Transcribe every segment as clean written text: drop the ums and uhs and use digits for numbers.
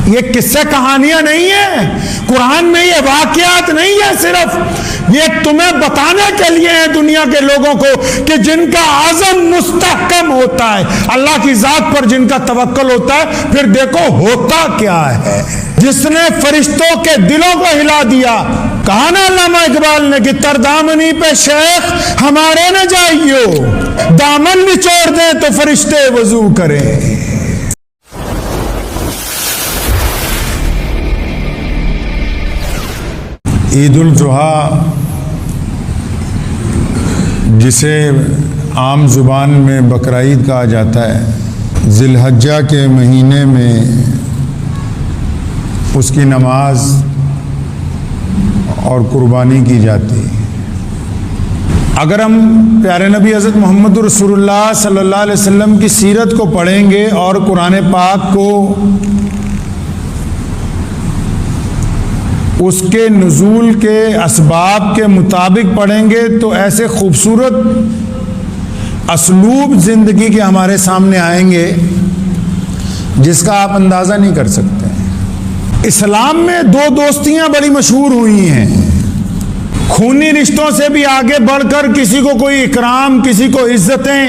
یہ قصے کہانیاں نہیں ہیں، قرآن میں یہ واقعات نہیں ہے، صرف یہ تمہیں بتانے کے لیے ہیں دنیا کے لوگوں کو کہ جن کا عزم مستحکم ہوتا ہے، اللہ کی ذات پر جن کا توکل ہوتا ہے، پھر دیکھو ہوتا کیا ہے۔ جس نے فرشتوں کے دلوں کو ہلا دیا، کہا نا علامہ اقبال نے کہ تردامنی پہ شیخ ہمارے نہ جائیو، دامن نچوڑ دیں تو فرشتے وضو کریں۔ عید الاضحیٰ، جسے عام زبان میں بقرعید کہا جاتا ہے، ذی الحجہ کے مہینے میں اس کی نماز اور قربانی کی جاتی ہے۔ اگر ہم پیارے نبی حضرت محمد رسول اللہ صلی اللہ علیہ وسلم کی سیرت کو پڑھیں گے اور قرآن پاک کو اس کے نزول کے اسباب کے مطابق پڑھیں گے تو ایسے خوبصورت اسلوب زندگی کے ہمارے سامنے آئیں گے جس کا آپ اندازہ نہیں کر سکتے۔ اسلام میں دو دوستیاں بڑی مشہور ہوئی ہیں، خونی رشتوں سے بھی آگے بڑھ کر کسی کو کوئی اکرام، کسی کو عزتیں،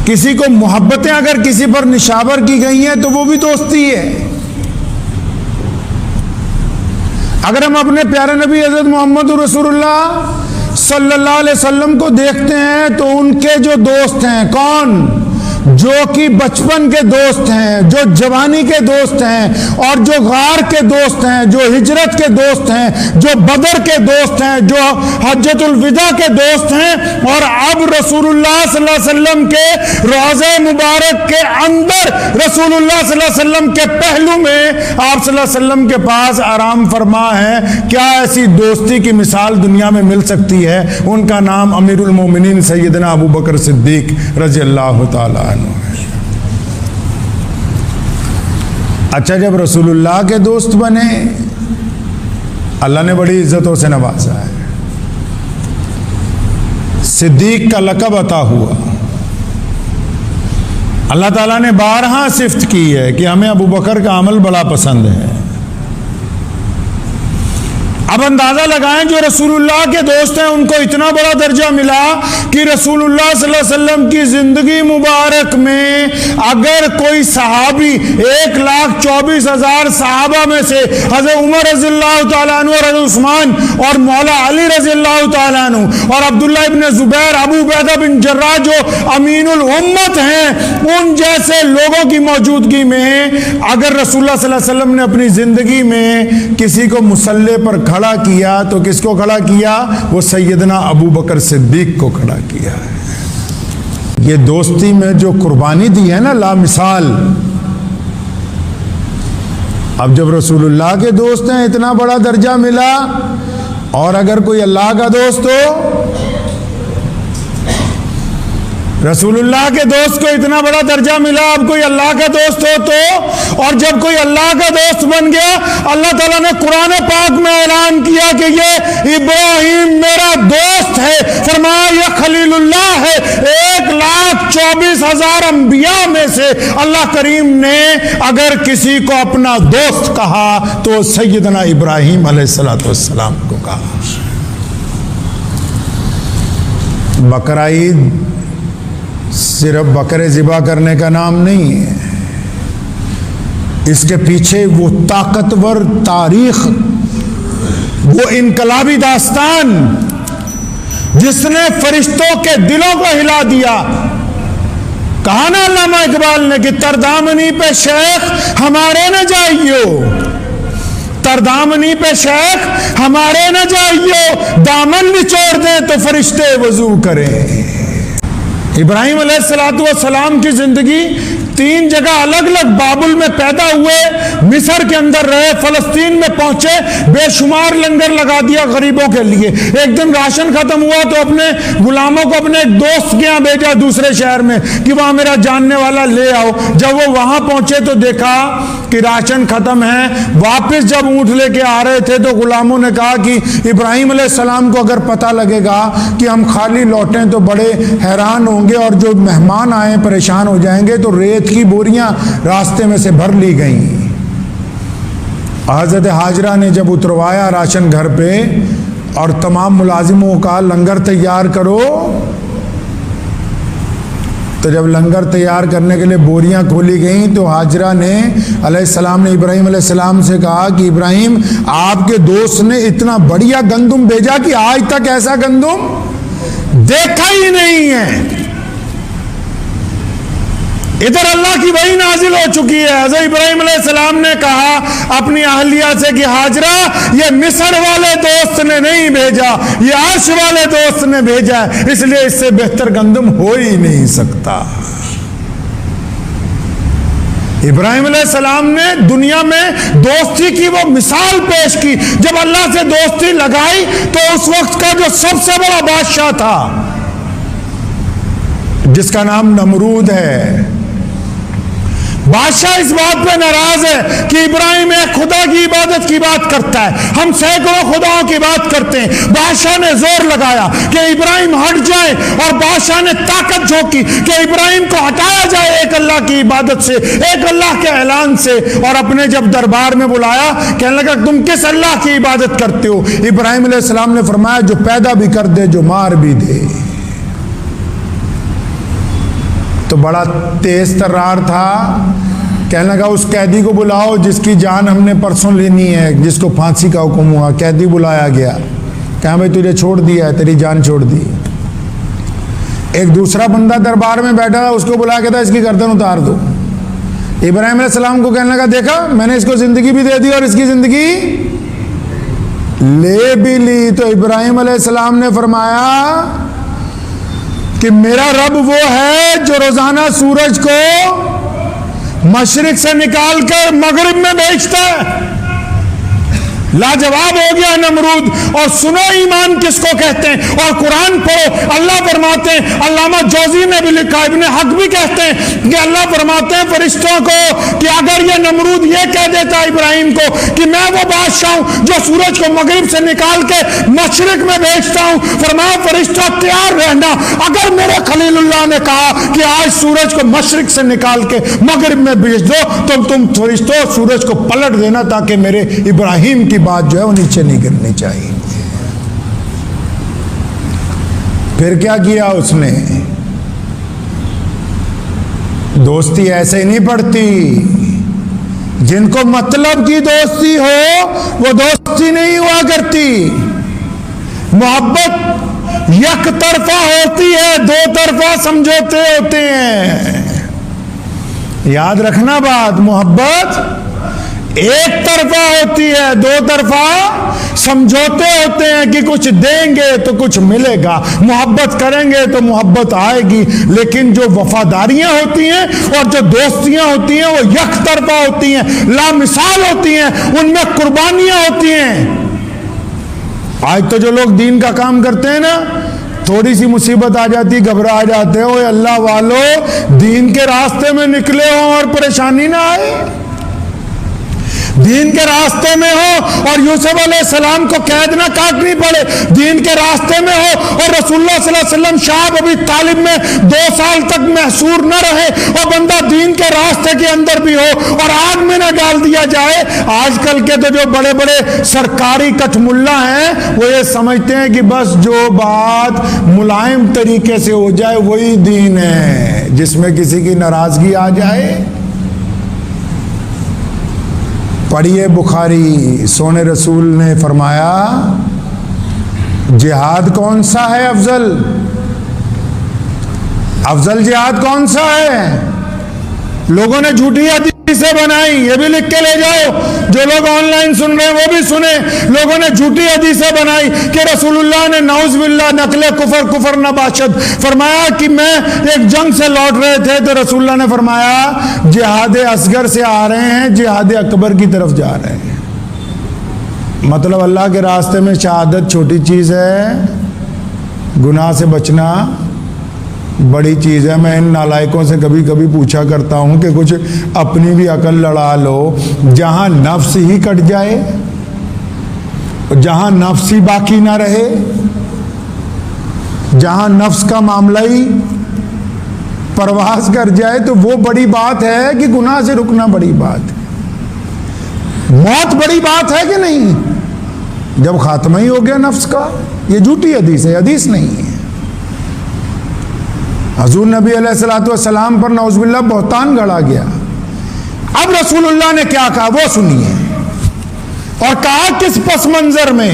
کسی کو محبتیں اگر کسی پر نشاور کی گئی ہیں تو وہ بھی دوستی ہے۔ اگر ہم اپنے پیارے نبی حضرت محمد رسول اللہ صلی اللہ علیہ وسلم کو دیکھتے ہیں تو ان کے جو دوست ہیں، کون؟ جو کہ بچپن کے دوست ہیں، جو جوانی کے دوست ہیں، اور جو غار کے دوست ہیں، جو ہجرت کے دوست ہیں، جو بدر کے دوست ہیں، جو حجۃ الوداع کے دوست ہیں، اور اب رسول اللہ صلی اللہ علیہ وسلم کے روضہ مبارک کے اندر رسول اللہ صلی اللہ علیہ وسلم کے پہلو میں آپ صلی اللہ علیہ وسلم کے پاس آرام فرما ہے۔ کیا ایسی دوستی کی مثال دنیا میں مل سکتی ہے؟ ان کا نام امیر المومنین سیدنا ابو بکر صدیق رضی اللہ تعالی۔ اچھا، جب رسول اللہ کے دوست بنے، اللہ نے بڑی عزتوں سے نوازا ہے، صدیق کا لقب عطا ہوا۔ اللہ تعالیٰ نے بارہا صفت کی ہے کہ ہمیں ابو بکر کا عمل بڑا پسند ہے۔ اب اندازہ لگائیں، جو رسول اللہ کے دوست ہیں ان کو اتنا بڑا درجہ ملا کہ رسول اللہ صلی اللہ علیہ وسلم کی زندگی مبارک میں اگر کوئی صحابی 1,24,000 صحابہ میں سے حضرت عمر رضی اللہ تعالیٰ عنہ اور حضرت عثمان اور مولا علی رضی اللہ تعالیٰ عنہ اور عبداللہ ابن زبیر، ابو عبیدہ بن جراح جو امین الامت ہیں، ان جیسے لوگوں کی موجودگی میں اگر رسول اللہ صلی اللہ علیہ وسلم نے اپنی زندگی میں کسی کو مصلی پر کھڑا کیا تو کس کو کھڑا کیا؟ وہ سیدنا ابو بکر صدیق کو کھڑا کیا ہے۔ یہ دوستی میں جو قربانی دی ہے نا، لامثال۔ اب جب رسول اللہ کے دوست ہیں اتنا بڑا درجہ ملا، اور اگر کوئی اللہ کا دوست ہو، رسول اللہ کے دوست کو اتنا بڑا درجہ ملا، اب کوئی اللہ کا دوست ہو تو، اور جب کوئی اللہ کا دوست بن گیا، اللہ تعالیٰ نے قرآن پاک میں اعلان کیا کہ یہ ابراہیم میرا دوست ہے، فرمایا یہ خلیل اللہ ہے۔ 1,24,000 انبیاء میں سے اللہ کریم نے اگر کسی کو اپنا دوست کہا تو سیدنا ابراہیم علیہ السلام کو کہا۔ بقرعید صرف بکرے ذبح کرنے کا نام نہیں ہے، اس کے پیچھے وہ طاقتور تاریخ، وہ انقلابی داستان جس نے فرشتوں کے دلوں کو ہلا دیا۔ کہا نا علامہ اقبال نے کہ تردامنی پہ شیخ ہمارے نہ جائیو، تردامنی پہ شیخ ہمارے نہ جائیو، دامن نچوڑ دیں تو فرشتے وضو کریں۔ ابراہیم علیہ السلام کی زندگی 3 جگہ الگ الگ، بابل میں پیدا ہوئے، مصر کے اندر رہے، فلسطین میں پہنچے، بے شمار لنگر لگا دیا غریبوں کے لیے۔ ایک دن راشن ختم ہوا تو اپنے غلاموں کو اپنے ایک دوست کے یہاں بھیجا دوسرے شہر میں کہ وہاں میرا جاننے والا لے آؤ۔ جب وہ وہاں پہنچے تو دیکھا کہ راشن ختم ہے۔ واپس جب اونٹ لے کے آ رہے تھے تو غلاموں نے کہا کہ ابراہیم علیہ السلام کو اگر پتہ لگے گا کہ ہم خالی لوٹیں تو بڑے حیران ہوں گے، اور جو مہمان آئیں پریشان ہو جائیں گے، تو ریت کی بوریاں راستے میں سے بھر لی گئیں۔ حضرت حاجرہ نے جب اتروایا راشن گھر پہ اور تمام ملازموں کا لنگر تیار کرو، تو جب لنگر تیار کرنے کے لیے بوریاں کھولی گئیں تو حاجرہ نے علیہ السلام نے ابراہیم علیہ السلام سے کہا کہ ابراہیم، آپ کے دوست نے اتنا بڑھیا گندم بھیجا کہ آج تک ایسا گندم دیکھا ہی نہیں ہے۔ ادھر اللہ کی وحی نازل ہو چکی ہے۔ حضرت ابراہیم علیہ السلام نے کہا اپنی اہلیہ سے کہ حاجرہ، یہ مصر والے دوست نے نہیں بھیجا، یہ عرش والے دوست نے بھیجا ہے، اس لیے اس سے بہتر گندم ہو ہی نہیں سکتا۔ ابراہیم علیہ السلام نے دنیا میں دوستی کی وہ مثال پیش کی۔ جب اللہ سے دوستی لگائی تو اس وقت کا جو سب سے بڑا بادشاہ تھا، جس کا نام نمرود ہے، بادشاہ اس بات پہ ناراض ہے کہ ابراہیم ایک خدا کی عبادت کی بات کرتا ہے، ہم سینکڑوں خداؤں کی بات کرتے ہیں۔ بادشاہ نے زور لگایا کہ ابراہیم ہٹ جائے، اور بادشاہ نے طاقت جھونکی کہ ابراہیم کو ہٹایا جائے ایک اللہ کی عبادت سے، ایک اللہ کے اعلان سے۔ اور اپنے جب دربار میں بلایا، کہنے لگا تم کس اللہ کی عبادت کرتے ہو؟ ابراہیم علیہ السلام نے فرمایا جو پیدا بھی کر دے، جو مار بھی دے۔ تو بڑا تیز ترار تھا، کہنے لگا اس قیدی کو بلاؤ جس کی جان ہم نے پرسوں لینی ہے، جس کو پھانسی کا حکم ہوا۔ قیدی بلایا گیا، کہا بھائی تجھے چھوڑ دیا ہے، تیری جان چھوڑ دی۔ ایک دوسرا بندہ دربار میں بیٹھا تھا، اس کو بلایا کہتا اس کی گردن اتار دو۔ ابراہیم علیہ السلام کو کہنے لگا دیکھا میں نے اس کو زندگی بھی دے دی اور اس کی زندگی لے بھی لی۔ تو ابراہیم علیہ السلام نے فرمایا کہ میرا رب وہ ہے جو روزانہ سورج کو مشرق سے نکال کر مغرب میں بھیجتا ہے۔ لاجواب ہو گیا نمرود۔ اور سنو ایمان کس کو کہتے ہیں، اور قرآن پڑھو۔ اللہ فرماتے ہیں، علامہ جوزی نے بھی لکھا، ابن حق بھی کہتے ہیں کہ اللہ فرماتے ہیں فرشتوں کو کہ اگر یہ نمرود یہ کہہ دیتا ابراہیم کو کہ میں وہ بادشاہ ہوں جو سورج کو مغرب سے نکال کے مشرق میں بھیجتا ہوں، فرمایا فرشتہ تیار رہنا، اگر میرے خلیل اللہ نے کہا کہ آج سورج کو مشرق سے نکال کے مغرب میں بھیج دو تو تم فرشتوں سورج کو پلٹ دینا تاکہ میرے ابراہیم کی بات جو ہے وہ نیچے نہیں گرنی چاہیے۔ پھر کیا کیا اس نے؟ دوستی ایسے ہی نہیں پڑتی۔ جن کو مطلب کی دوستی ہو وہ دوستی نہیں ہوا کرتی۔ محبت یک طرفہ ہوتی ہے، دو طرفہ سمجھوتے ہوتے ہیں۔ یاد رکھنا بات، محبت ایک طرفہ ہوتی ہے، دو طرفہ سمجھوتے ہوتے ہیں کہ کچھ دیں گے تو کچھ ملے گا، محبت کریں گے تو محبت آئے گی۔ لیکن جو وفاداریاں ہوتی ہیں اور جو دوستیاں ہوتی ہیں وہ یک طرفہ ہوتی ہیں، لامثال ہوتی ہیں، ان میں قربانیاں ہوتی ہیں۔ آج تو جو لوگ دین کا کام کرتے ہیں نا، تھوڑی سی مصیبت آ جاتی گھبرا جاتے ہیں، اوے اللہ والو دین کے راستے میں نکلے ہوں اور پریشانی نہ آئے، دین کے راستے میں ہو اور یوسف علیہ السلام کو قید نہ کاٹنی پڑے، دین کے راستے میں ہو اور رسول اللہ صلی اللہ علیہ وسلم شعب ابی طالب میں 2 سال تک محصور نہ رہے، اور بندہ دین کے راستے کے اندر بھی ہو اور آگ میں نہ ڈال دیا جائے۔ آج کل کے تو جو بڑے بڑے سرکاری کٹ ملا ہیں وہ یہ سمجھتے ہیں کہ بس جو بات ملائم طریقے سے ہو جائے وہی دین ہے، جس میں کسی کی ناراضگی آ جائے۔ پڑھیے بخاری، سونے رسول نے فرمایا جہاد کون سا ہے افضل؟ افضل جہاد کون سا ہے؟ لوگوں نے جھوٹی حدیثیں بنائی، یہ بھی لکھ کے لے جاؤ، جو لوگ آن لائن سن رہے ہیں وہ بھی سنیں۔ لوگوں نے جھوٹی حدیثیں بنائی کہ رسول اللہ نے نعوذ باللہ نقل کفر نہ باشد، فرمایا کہ میں ایک جنگ سے لوٹ رہے تھے تو رسول اللہ نے فرمایا جہاد اصغر سے آ رہے ہیں، جہاد اکبر کی طرف جا رہے ہیں۔ مطلب اللہ کے راستے میں شہادت چھوٹی چیز ہے، گناہ سے بچنا بڑی چیز ہے۔ میں ان نالائکوں سے کبھی کبھی پوچھا کرتا ہوں کہ کچھ اپنی بھی عقل لڑا لو، جہاں نفس ہی کٹ جائے، جہاں نفس ہی باقی نہ رہے، جہاں نفس کا معاملہ ہی پرواز کر جائے تو وہ بڑی بات ہے کہ گناہ سے رکنا بڑی بات ہے؟ موت بڑی بات ہے کہ نہیں؟ جب خاتمہ ہی ہو گیا نفس کا. یہ جھوٹی حدیث ہے، حدیث نہیں ہے. حضور نبی علیہ الصلوۃ والسلام پر نعوذ باللہ بہتان گڑا گیا. اب رسول اللہ نے کیا کہا وہ سنیے. اور کہا کس پس منظر میں؟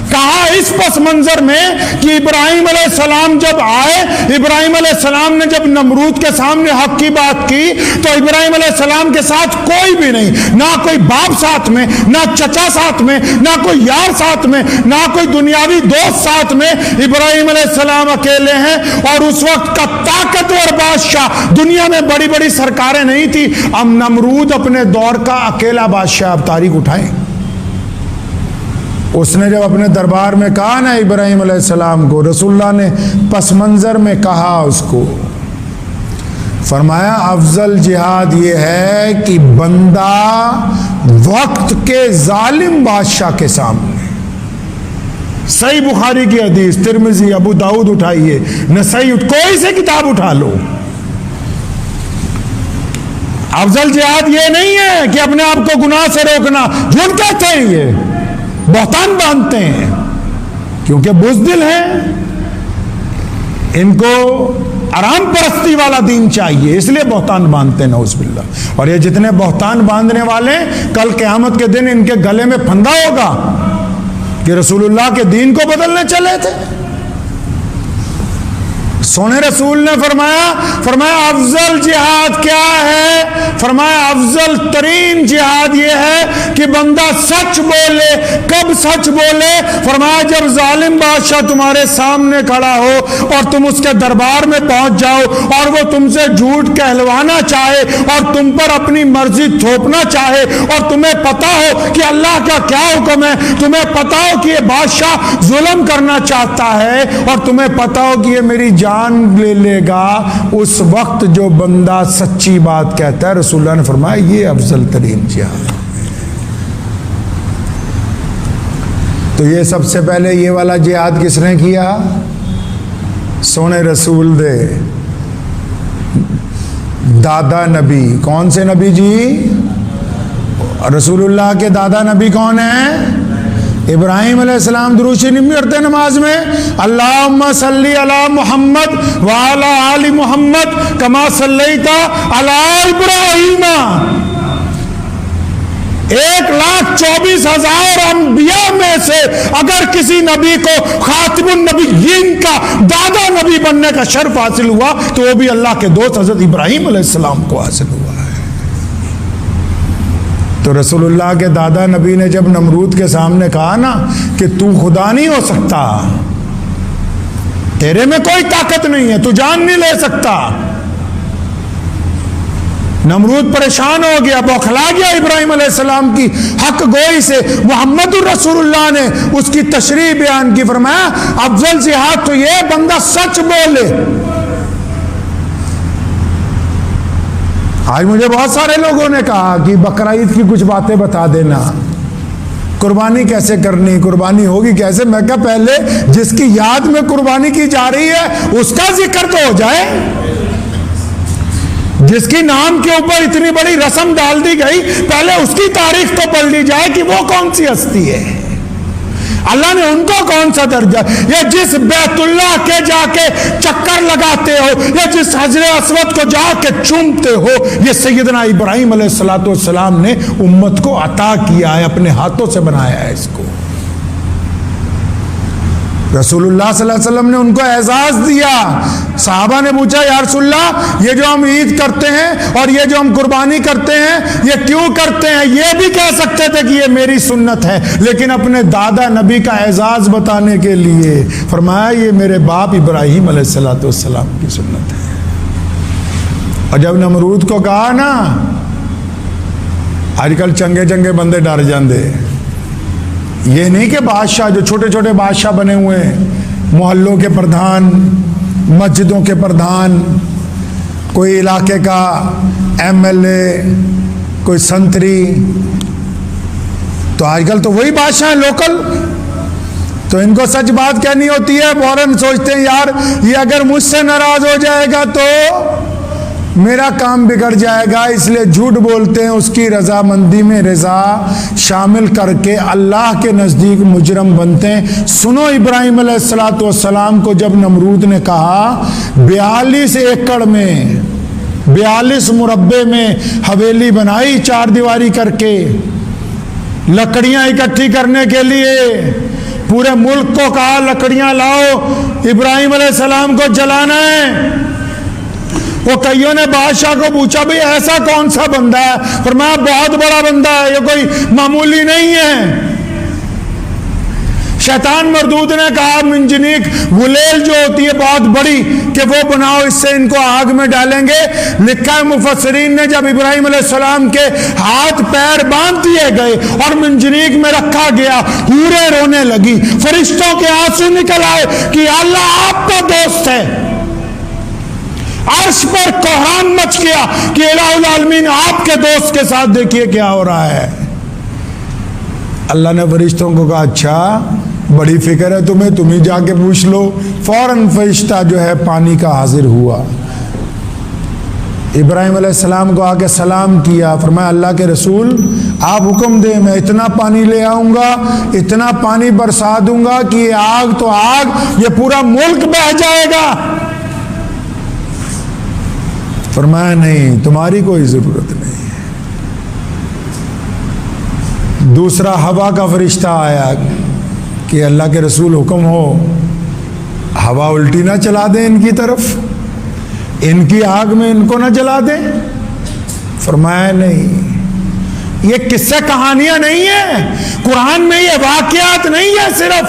کہا اس پس منظر میں کہ ابراہیم علیہ السلام جب آئے، ابراہیم علیہ السلام نے جب نمرود کے سامنے حق کی بات کی تو ابراہیم علیہ السلام کے ساتھ کوئی بھی نہیں، نہ کوئی باپ ساتھ میں، نہ چچا ساتھ میں، نہ کوئی یار ساتھ میں، نہ کوئی دنیاوی دوست ساتھ میں. ابراہیم علیہ السلام اکیلے ہیں. اور اس وقت کا طاقتور بادشاہ، دنیا میں بڑی بڑی سرکاریں نہیں تھی. اب نمرود اپنے دور کا اکیلا بادشاہ. اب تاریخ اٹھائیں. اس نے جب اپنے دربار میں کہا نا ابراہیم علیہ السلام کو، رسول اللہ نے پس منظر میں کہا اس کو، فرمایا افضل جہاد یہ ہے کہ بندہ وقت کے ظالم بادشاہ کے سامنے. صحیح بخاری کی حدیث، ترمذی، ابو داؤد اٹھائیے، نسائی، کوئی سے کتاب اٹھا لو. افضل جہاد یہ نہیں ہے کہ اپنے آپ کو گناہ سے روکنا. جھوٹ کہتے ہیں، یہ بہتان باندھتے ہیں کیونکہ بزدل ہیں. ان کو آرام پرستی والا دین چاہیے، اس لیے بہتان باندھتے ہیں نعوذ باللہ. اور یہ جتنے بہتان باندھنے والے، کل قیامت کے دن ان کے گلے میں پھندا ہوگا کہ رسول اللہ کے دین کو بدلنے چلے تھے. سونے رسول نے فرمایا افضل جہاد کیا ہے؟ فرمایا افضل ترین جہاد یہ ہے کہ بندہ سچ بولے. کب سچ بولے؟ فرمایا جب ظالم بادشاہ تمہارے سامنے کھڑا ہو اور تم اس کے دربار میں پہنچ جاؤ اور وہ تم سے جھوٹ کہلوانا چاہے اور تم پر اپنی مرضی تھوپنا چاہے، اور تمہیں پتا ہو کہ اللہ کا کیا حکم ہے، تمہیں پتا ہو کہ یہ بادشاہ ظلم کرنا چاہتا ہے، اور تمہیں پتا ہو کہ یہ میری جان لے لے گا. اس وقت جو بندہ سچی بات کہتا ہے، رسول اللہ نے فرمایا یہ افضل ترین جہاد. تو یہ سب سے پہلے یہ والا جہاد کس نے کیا؟ سونے رسول دے دادا نبی. کون سے نبی جی؟ رسول اللہ کے دادا نبی کون ہیں؟ ابراہیم علیہ السلام. درود شریف نہیں پڑھتے نماز میں؟ اللہم صلی علی محمد وعلی آل محمد کما صلیت علی ابراہیم. 1,24,000 انبیاء میں سے اگر کسی نبی کو خاتم النبیین کا دادا نبی بننے کا شرف حاصل ہوا تو وہ بھی اللہ کے دوست حضرت ابراہیم علیہ السلام کو حاصل ہوا ہے. تو رسول اللہ کے دادا نبی نے جب نمرود کے سامنے کہا نا کہ تو خدا نہیں ہو سکتا، تیرے میں کوئی طاقت نہیں ہے، تو جان نہیں لے سکتا، نمرود پریشان ہو گیا، بوکھلا گیا ابراہیم علیہ السلام کی حق گوئی سے. محمد الرسول اللہ نے اس کی تشریح بیان کی. فرمایا افضل جہاد تو یہ بندہ سچ بولے. آج مجھے بہت سارے لوگوں نے کہا کہ بقرعید کی کچھ باتیں بتا دینا، قربانی کیسے کرنی، قربانی ہوگی کیسے. میں کہا پہلے جس کی یاد میں قربانی کی جا رہی ہے اس کا ذکر تو ہو جائے. جس کی نام کے اوپر اتنی بڑی رسم ڈال دی گئی، پہلے اس کی تاریخ تو پڑھ لی جائے کہ وہ کون سی ہستی ہے، اللہ نے ان کو کون سا درجہ. یہ جس بیت اللہ کے جا کے چکر لگاتے ہو، یا جس حجر اسود کو جا کے چومتے ہو، یہ سیدنا ابراہیم علیہ السلام نے امت کو عطا کیا ہے، اپنے ہاتھوں سے بنایا ہے اس کو. رسول اللہ صلی اللہ علیہ وسلم نے ان کو اعزاز دیا. صحابہ نے پوچھا یا رسول اللہ یہ جو ہم عید کرتے ہیں اور یہ جو ہم قربانی کرتے ہیں یہ کیوں کرتے ہیں؟ یہ بھی کہہ سکتے تھے کہ یہ میری سنت ہے، لیکن اپنے دادا نبی کا اعزاز بتانے کے لیے فرمایا یہ میرے باپ ابراہیم علیہ السلام کی سنت ہے. اور جب نمرود کو کہا نا، آج کل چنگے چنگے بندے ڈر جاندے، یہ نہیں کہ بادشاہ جو چھوٹے چھوٹے بادشاہ بنے ہوئے ہیں، محلوں کے پردھان، مسجدوں کے پردھان، کوئی علاقے کا ایم ایل اے، کوئی سنتری، تو آج کل تو وہی بادشاہ ہیں لوکل. تو ان کو سچ بات کہنی ہوتی ہے، فوراً سوچتے ہیں یار یہ اگر مجھ سے ناراض ہو جائے گا تو میرا کام بگڑ جائے گا، اس لیے جھوٹ بولتے ہیں، اس کی رضامندی میں رضا شامل کر کے اللہ کے نزدیک مجرم بنتے ہیں۔ سنو ابراہیم علیہ السلام کو جب نمرود نے کہا 42 ایکڑ میں 42 مربع میں حویلی بنائی 4 دیواری کر کے، لکڑیاں اکٹھی کرنے کے لیے پورے ملک کو کہا لکڑیاں لاؤ، ابراہیم علیہ السلام کو جلانا ہے۔ وہ کئیوں نے بادشاہ کو پوچھا بھئی ایسا کون سا بندہ ہے؟ فرمایا بہت بڑا بندہ ہے، یہ کوئی معمولی نہیں ہے۔ شیطان مردود نے کہا منجنیق غلیل جو ہوتی ہے بہت بڑی کہ وہ بناؤ، اس سے ان کو آگ میں ڈالیں گے۔ لکھا ہے مفسرین نے جب ابراہیم علیہ السلام کے ہاتھ پیر باندھ دیے گئے اور منجنیق میں رکھا گیا، حوریں رونے لگی، فرشتوں کے آنسو نکل آئے کہ اللہ آپ کا دوست ہے۔ عرش پر کوہرام مچ گیا کہ الہ العالمین آپ کے دوست کے ساتھ دیکھیے کیا ہو رہا ہے۔ اللہ نے فرشتوں کو کہا اچھا بڑی فکر ہے تمہیں، تم ہی جا کے پوچھ لو۔ فوراً فرشتہ جو ہے پانی کا حاضر ہوا، ابراہیم علیہ السلام کو آ کے سلام کیا، فرمایا اللہ کے رسول آپ حکم دیں میں اتنا پانی لے آؤں گا، اتنا پانی برسا دوں گا کہ یہ آگ تو آگ، یہ پورا ملک بہہ جائے گا۔ فرمایا نہیں تمہاری کوئی ضرورت نہیں ہے۔ دوسرا ہوا کا فرشتہ آیا کہ اللہ کے رسول حکم ہو ہوا الٹی نہ چلا دیں ان کی طرف، ان کی آگ میں ان کو نہ جلا دیں۔ فرمایا نہیں، یہ قصے کہانیاں نہیں ہیں، قرآن میں یہ واقعات نہیں ہے، صرف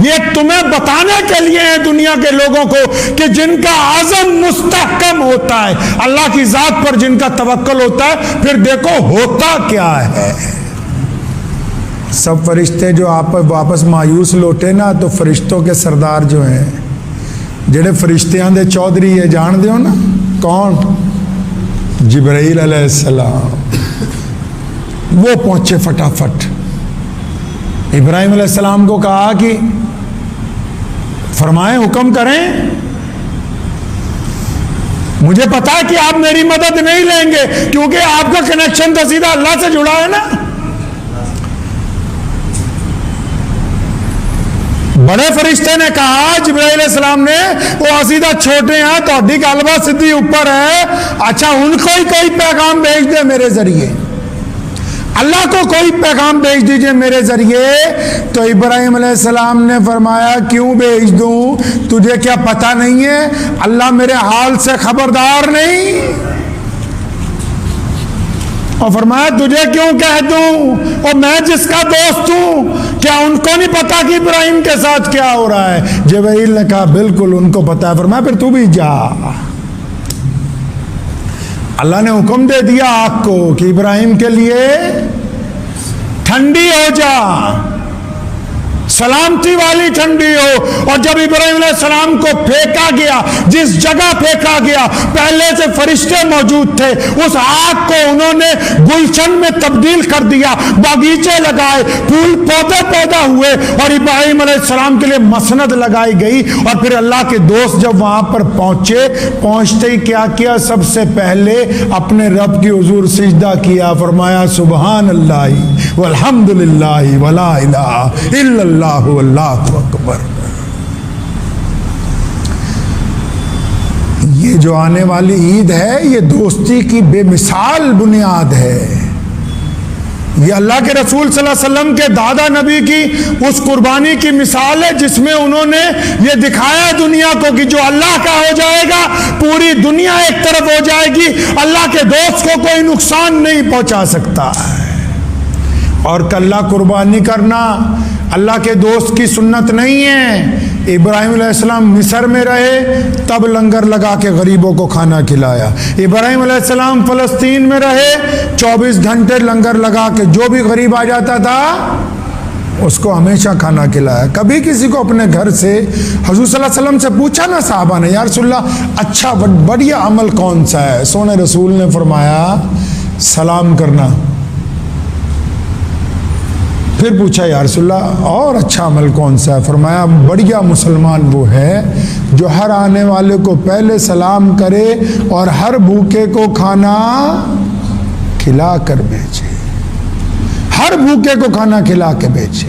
یہ تمہیں بتانے کے لیے ہے دنیا کے لوگوں کو کہ جن کا عزم مستحکم ہوتا ہے، اللہ کی ذات پر جن کا توکل ہوتا ہے، پھر دیکھو ہوتا کیا ہے۔ سب فرشتے جو آپ واپس مایوس لوٹے نا، تو فرشتوں کے سردار جو ہیں جڑے فرشتیاں دے چودھری یہ جان دیو نا کون؟ جبرائیل علیہ السلام۔ وہ پہنچے فٹافٹ، ابراہیم علیہ السلام کو کہا کہ فرمائیں حکم کریں، مجھے پتا ہے کہ آپ میری مدد نہیں لیں گے کیونکہ آپ کا کنیکشن تو سیدھا اللہ سے جڑا ہے نا۔ بڑے فرشتے نے کہا جبرائیل علیہ السلام نے وہ سیدھا چھوٹے ہیں تو اڈی گل بات سیدھی اوپر ہے، اچھا ان کو ہی کوئی پیغام بھیج دے میرے ذریعے، اللہ کو کوئی پیغام بھیج دیجئے میرے ذریعے۔ تو ابراہیم علیہ السلام نے فرمایا کیوں بھیج دوں؟ تجھے کیا پتہ نہیں ہے اللہ میرے حال سے خبردار نہیں؟ اور فرمایا تجھے کیوں کہہ دوں، اور میں جس کا دوست ہوں کیا ان کو نہیں پتا کہ ابراہیم کے ساتھ کیا ہو رہا ہے؟ جبرائیل نے کہا بالکل ان کو پتا ہے۔ فرمایا پھر تو بھی جا۔ اللہ نے حکم دے دیا آگ کو کہ ابراہیم کے لیے ٹھنڈی ہو جا، سلامتی والی ٹھنڈی ہو۔ اور جب ابراہیم علیہ السلام کو پھینکا گیا، جس جگہ پھینکا گیا پہلے سے فرشتے موجود تھے، اس آگ کو انہوں نے گلشن میں تبدیل کر دیا، باغیچے لگائے، پھول پودے پیدا ہوئے، اور ابراہیم علیہ السلام کے لیے مسند لگائی گئی۔ اور پھر اللہ کے دوست جب وہاں پر پہنچتے ہی کیا کیا؟ سب سے پہلے اپنے رب کی حضور سجدہ کیا، فرمایا سبحان اللہ والحمد للہ ولا الہ الا اللہ واللہ اکبر۔ یہ جو آنے والی عید ہے یہ دوستی کی بے مثال بنیاد ہے۔ یہ اللہ کے رسول صلی اللہ علیہ وسلم کے دادا نبی کی اس قربانی کی مثال ہے جس میں انہوں نے یہ دکھایا دنیا کو کہ جو اللہ کا ہو جائے گا پوری دنیا ایک طرف ہو جائے گی، اللہ کے دوست کو کوئی نقصان نہیں پہنچا سکتا۔ اور کلہ قربانی کرنا اللہ کے دوست کی سنت نہیں ہے۔ ابراہیم علیہ السلام مصر میں رہے تب لنگر لگا کے غریبوں کو کھانا کھلایا۔ ابراہیم علیہ السلام فلسطین میں رہے 24 گھنٹے لنگر لگا کے جو بھی غریب آ جاتا تھا اس کو ہمیشہ کھانا کھلایا۔ کبھی کسی کو اپنے گھر سے حضور صلی اللہ علیہ وسلم سے پوچھا نا صحابہ نے یا رسول اللہ اچھا بڑھیا عمل کون سا ہے؟ سونے رسول نے فرمایا سلام کرنا۔ پھر پوچھا یا رسول اللہ اور اچھا عمل کون سا ہے؟ فرمایا بڑھیا مسلمان وہ ہے جو ہر آنے والے کو پہلے سلام کرے اور ہر بھوکے کو کھانا کھلا کر بیچے، ہر بھوکے کو کھانا کھلا کے بیچے۔